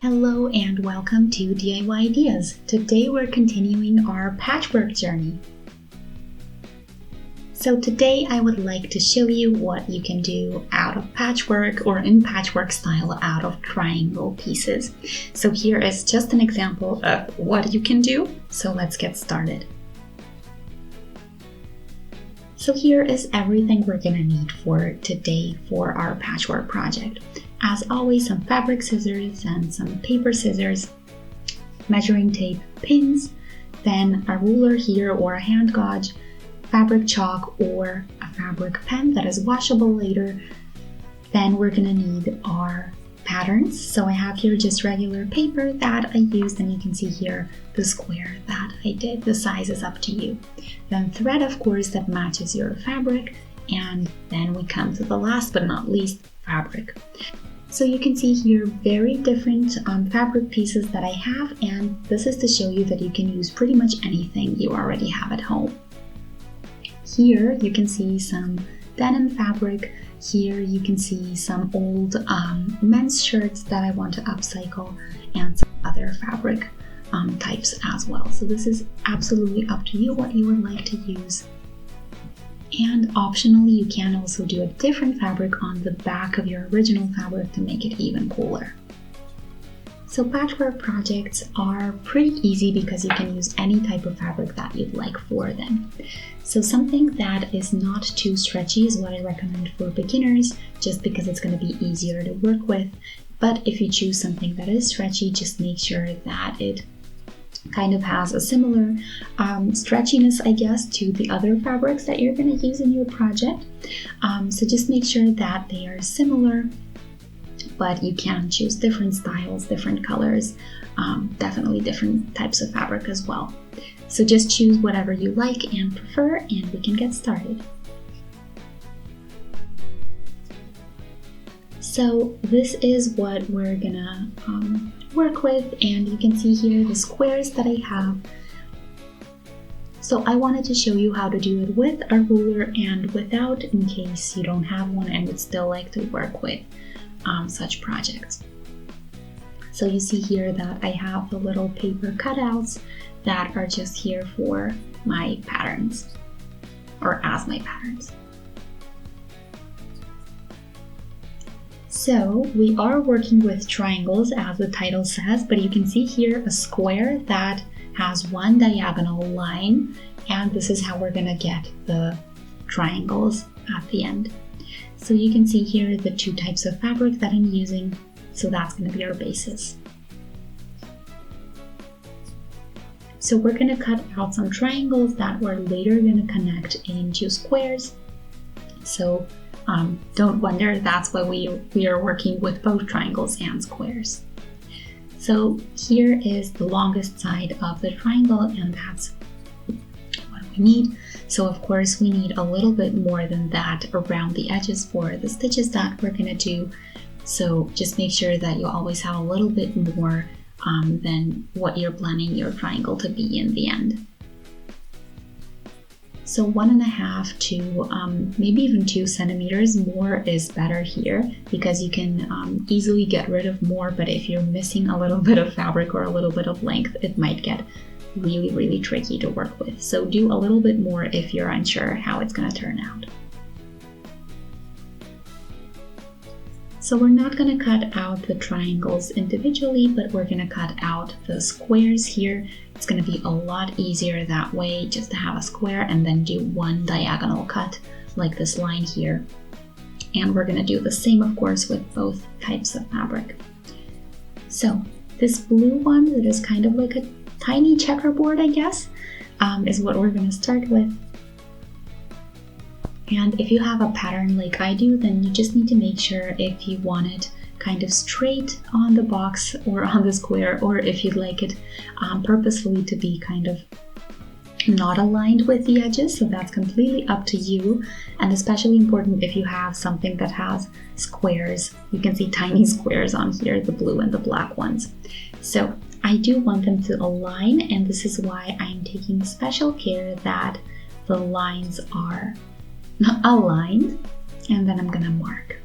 Hello and welcome to DIY Ideas. Today we're continuing our patchwork journey. So today I would like to show you what you can do out of patchwork or in patchwork style out of triangle pieces. So here is just an example of what you can do. So let's get started. So here is everything we're gonna need for today for our patchwork project. As always, some fabric scissors and some paper scissors, measuring tape, pins, then a ruler here or a hand gauge, fabric chalk or a fabric pen that is washable later. Then we're gonna need our patterns. So I have here just regular paper that I used, and you can see here the square that I did. The size is up to you. Then thread, of course, that matches your fabric, and then we come to the last but not least, fabric. So you can see here very different fabric pieces that I have, and this is to show you that you can use pretty much anything you already have at home. Here you can see some denim fabric. Here you can see some old men's shirts that I want to upcycle, and some other fabric types as well. So this is absolutely up to you what you would like to use. And optionally, you can also do a different fabric on the back of your original fabric to make it even cooler. So patchwork projects are pretty easy because you can use any type of fabric that you'd like for them. So something that is not too stretchy is what I recommend for beginners, just because it's going to be easier to work with. But if you choose something that is stretchy, just make sure that it kind of has a similar stretchiness, I guess, to the other fabrics that you're going to use in your project. So just make sure that they are similar, but you can choose different styles, different colors, definitely different types of fabric as well. So just choose whatever you like and prefer, and we can get started. So this is what we're gonna work with, and you can see here the squares that I have. So I wanted to show you how to do it with a ruler and without, in case you don't have one and would still like to work with such projects. So you see here that I have the little paper cutouts that are just here for my patterns, or as my patterns. So we are working with triangles as the title says, but you can see here a square that has one diagonal line, and this is how we're gonna get the triangles at the end. So you can see here the two types of fabric that I'm using, so that's gonna be our basis. So we're gonna cut out some triangles that we're later gonna connect into squares. So don't wonder, that's why we are working with both triangles and squares. So here is the longest side of the triangle, and that's what we need. So of course we need a little bit more than that around the edges for the stitches that we're gonna do. So just make sure that you always have a little bit more than what you're planning your triangle to be in the end. So 1.5 to maybe even 2 centimeters more is better here, because you can easily get rid of more, but if you're missing a little bit of fabric or a little bit of length, it might get really, really tricky to work with. So do a little bit more if you're unsure how it's gonna turn out. So we're not gonna cut out the triangles individually, but we're gonna cut out the squares here. It's gonna be a lot easier that way, just to have a square and then do one diagonal cut like this line here. And we're gonna do the same, of course, with both types of fabric. So this blue one that is kind of like a tiny checkerboard, I guess, is what we're gonna start with. And if you have a pattern like I do, then you just need to make sure if you want it kind of straight on the box or on the square, or if you'd like it purposefully to be kind of not aligned with the edges. So that's completely up to you, and especially important if you have something that has squares. You can see tiny squares on here, the blue and the black ones. So I do want them to align, and this is why I'm taking special care that the lines are aligned, and then I'm gonna mark.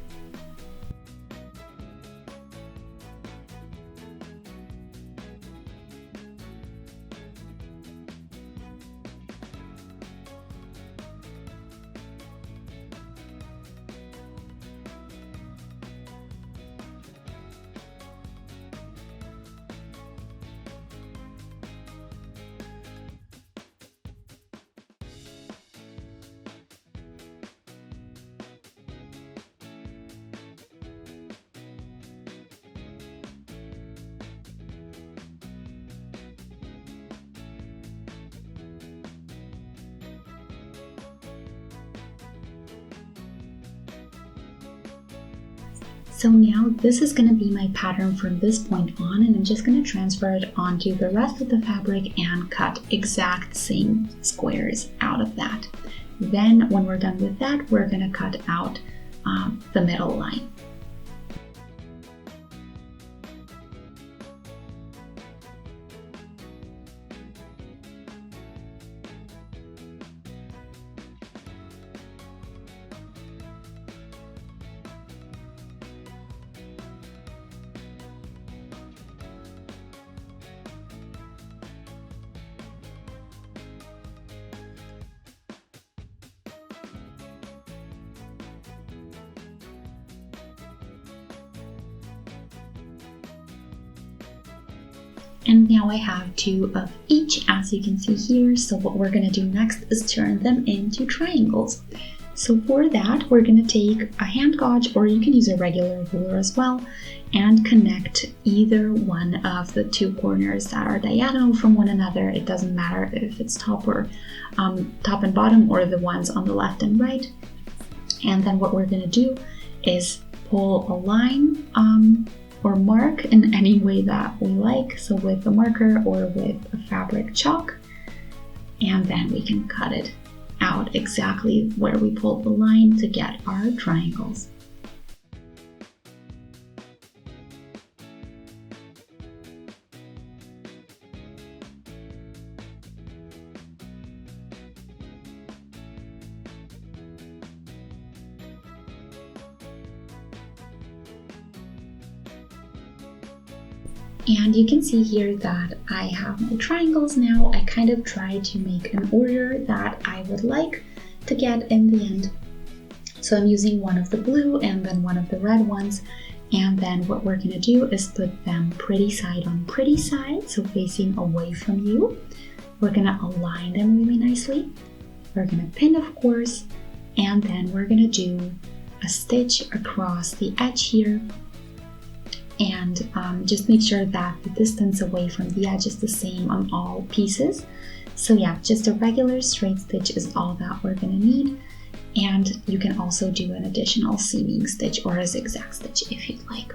So now this is going to be my pattern from this point on, and I'm just going to transfer it onto the rest of the fabric and cut exact same squares out of that. Then when we're done with that, we're going to cut out the middle line. And now I have 2 of each, as you can see here. So what we're going to do next is turn them into triangles. So for that, we're going to take a hand gauge, or you can use a regular ruler as well, and connect either one of the 2 corners that are diagonal from one another. It doesn't matter if it's top and bottom, or the ones on the left and right. And then what we're going to do is pull a line or mark in any way that we like, so with a marker or with a fabric chalk, and then we can cut it out exactly where we pulled the line to get our triangles. And you can see here that I have my triangles now. I kind of try to make an order that I would like to get in the end. So I'm using one of the blue and then one of the red ones. And then what we're gonna do is put them pretty side on pretty side, so facing away from you. We're gonna align them really nicely. We're gonna pin, of course, and then we're gonna do a stitch across the edge here. And just make sure that the distance away from the edge is the same on all pieces. So yeah, just a regular straight stitch is all that we're gonna need. And you can also do an additional seaming stitch or a zigzag stitch if you'd like.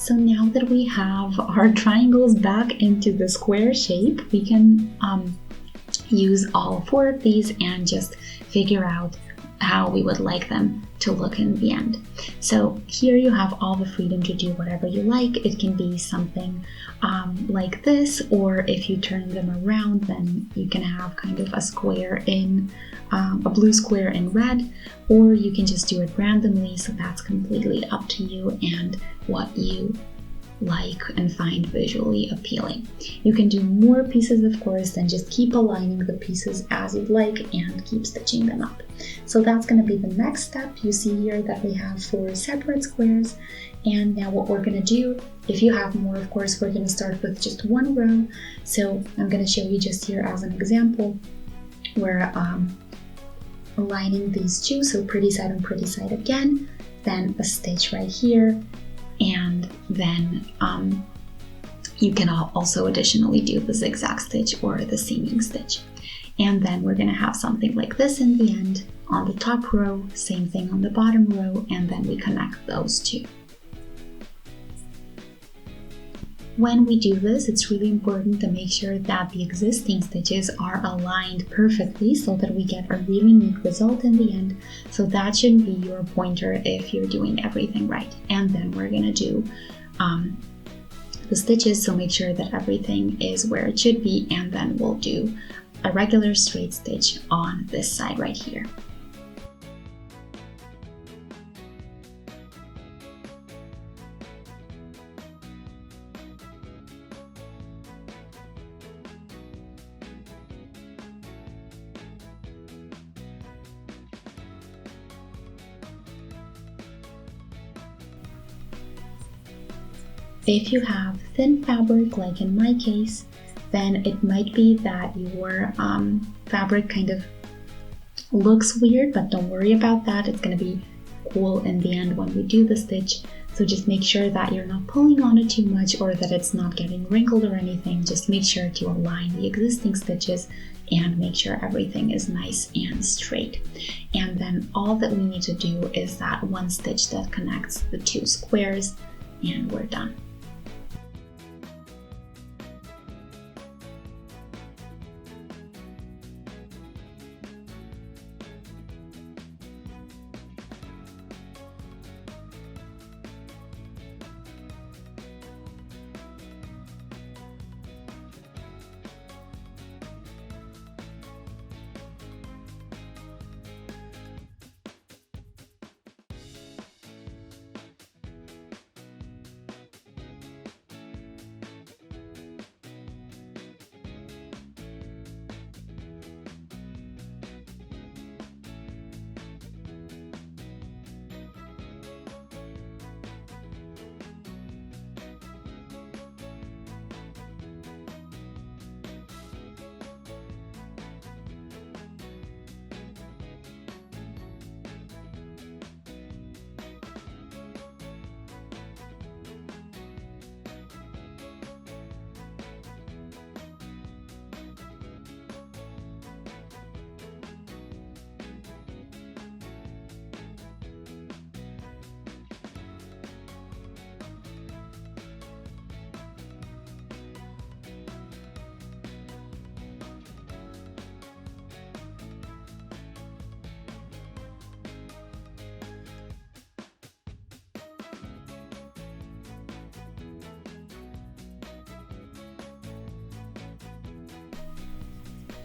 So now that we have our triangles back into the square shape, we can use all 4 of these and just figure out how we would like them to look in the end. So here you have all the freedom to do whatever you like. It can be something like this, or if you turn them around, then you can have kind of a square in a blue square in red, or you can just do it randomly. So that's completely up to you and what you like and find visually appealing. You can do more pieces, of course, then just keep aligning the pieces as you'd like and keep stitching them up. So that's going to be the next step. You see here that we have 4 separate squares, and now what we're going to do, if you have more, of course, we're going to start with just 1 row. So I'm going to show you just here as an example. We're aligning these 2, so pretty side on pretty side again, then a stitch right here, and then You can also additionally do the zigzag stitch or the seaming stitch. And then we're going to have something like this in the end on the top row, same thing on the bottom row, and then we connect those two. When we do this, it's really important to make sure that the existing stitches are aligned perfectly so that we get a really neat result in the end. So that should be your pointer if you're doing everything right. And then we're going to do the stitches, so make sure that everything is where it should be, and then we'll do a regular straight stitch on this side right here. If you have thin fabric, like in my case, then it might be that your fabric kind of looks weird, but don't worry about that. It's going to be cool in the end when we do the stitch. So just make sure that you're not pulling on it too much or that it's not getting wrinkled or anything. Just make sure to align the existing stitches and make sure everything is nice and straight. And then all that we need to do is that one stitch that connects the two squares, and we're done.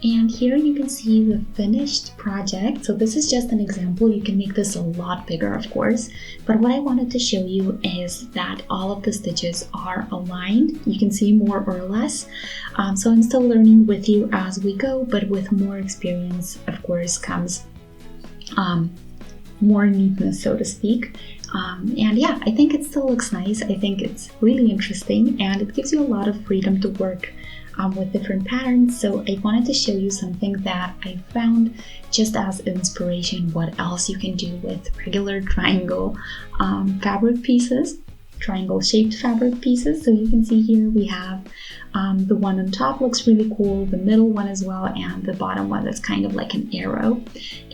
And here you can see the finished project. So this is just an example. You can make this a lot bigger, of course. But what I wanted to show you is that all of the stitches are aligned. You can see more or less. So I'm still learning with you as we go, but with more experience, of course, comes more neatness, so to speak. And yeah, I think it still looks nice. I think it's really interesting and it gives you a lot of freedom to work with different patterns. So I wanted to show you something that I found just as inspiration, what else you can do with regular triangle fabric pieces, triangle shaped fabric pieces. So you can see here we have the one on top looks really cool, the middle one as well, and the bottom one that's kind of like an arrow.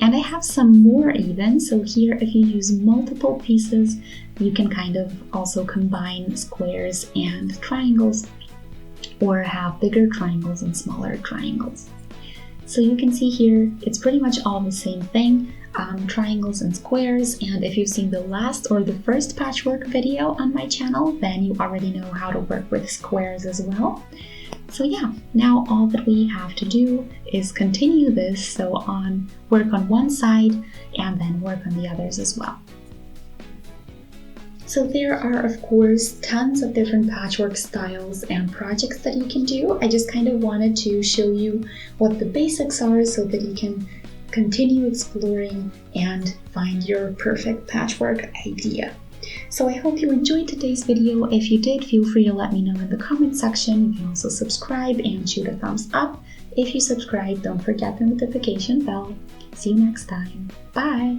And I have some more even. So here, if you use multiple pieces, you can kind of also combine squares and triangles, or have bigger triangles and smaller triangles. So you can see here, it's pretty much all the same thing, triangles and squares. And if you've seen the last or the first patchwork video on my channel, then you already know how to work with squares as well. So yeah, now all that we have to do is continue this, so work on one side and then work on the others as well. So there are, of course, tons of different patchwork styles and projects that you can do. I just kind of wanted to show you what the basics are so that you can continue exploring and find your perfect patchwork idea. So I hope you enjoyed today's video. If you did, feel free to let me know in the comment section. You can also subscribe and shoot a thumbs up. If you subscribe, don't forget the notification bell. See you next time. Bye!